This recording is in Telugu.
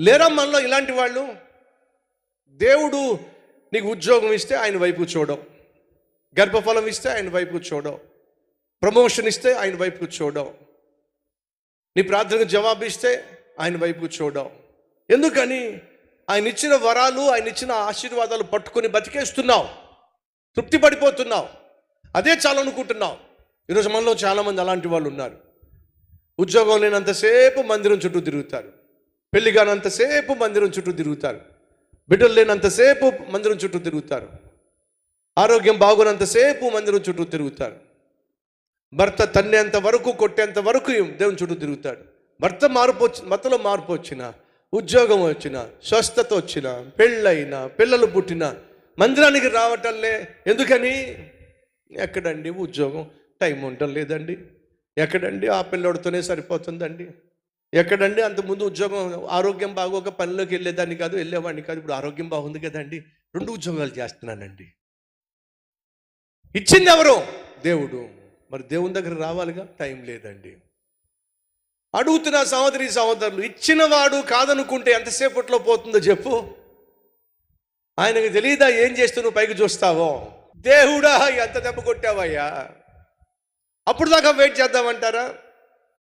లేరా మనలో ఇలాంటి వాళ్ళు? దేవుడు నీకు ఉద్యోగం ఇస్తే ఆయన వైపు చూడవు, గర్భఫలం ఇస్తే ఆయన వైపు చూడవు, ప్రమోషన్ ఇస్తే ఆయన వైపు చూడవు, నీ ప్రార్థనకు జవాబు ఇస్తే ఆయన వైపు చూడవు. ఎందుకని? ఆయన ఇచ్చిన వరాలు, ఆయన ఇచ్చిన ఆశీర్వాదాలు పట్టుకొని బతికేస్తున్నావు, తృప్తి పడిపోతున్నావు, అదే చాలనుకుంటున్నావు. ఈరోజు మనలో చాలామంది అలాంటి వాళ్ళు ఉన్నారు. ఉద్యోగం లేనంతసేపు మందిరం చుట్టూ తిరుగుతారు, పెళ్లి కానంతసేపు మందిరం చుట్టూ తిరుగుతారు, బిడ్డలు లేనంతసేపు మందిరం చుట్టూ తిరుగుతారు, ఆరోగ్యం బాగున్నంతసేపు మందిరం చుట్టూ తిరుగుతారు, భర్త తన్నేంత వరకు కొట్టేంత వరకు దేవుని చుట్టూ తిరుగుతాడు. భర్తలో మార్పు వచ్చిన, ఉద్యోగం వచ్చిన, స్వస్థత వచ్చిన, పెళ్ళైనా, పిల్లలు పుట్టిన మందిరానికి రావటంలే. ఎందుకని? ఎక్కడండి ఉద్యోగం, టైం ఉండటం లేదండి. ఎక్కడండి ఆ పిల్లోడితోనే సరిపోతుందండి. ఎక్కడండి అంతకుముందు ఉద్యోగం, ఆరోగ్యం బాగోక పనిలోకి వెళ్ళేదాన్ని కాదు, వెళ్ళేవాడిని కాదు, ఇప్పుడు ఆరోగ్యం బాగుంది కదండి, 2 ఉద్యోగాలు చేస్తున్నానండి. ఇచ్చింది ఎవరు? దేవుడు. మరి దేవుని దగ్గర రావాలిగా, టైం లేదండి. అడుగుతున్న సహోదరులు, ఇచ్చినవాడు కాదనుకుంటే ఎంతసేపట్లో పోతుందో చెప్పు. ఆయనకు తెలియదా ఏం చేస్తూ నువ్వు పైకి చూస్తావో? దేవుడా ఎంత దెబ్బ కొట్టావయ్యా, అప్పుడు దాకా వెయిట్ చేద్దామంటారా?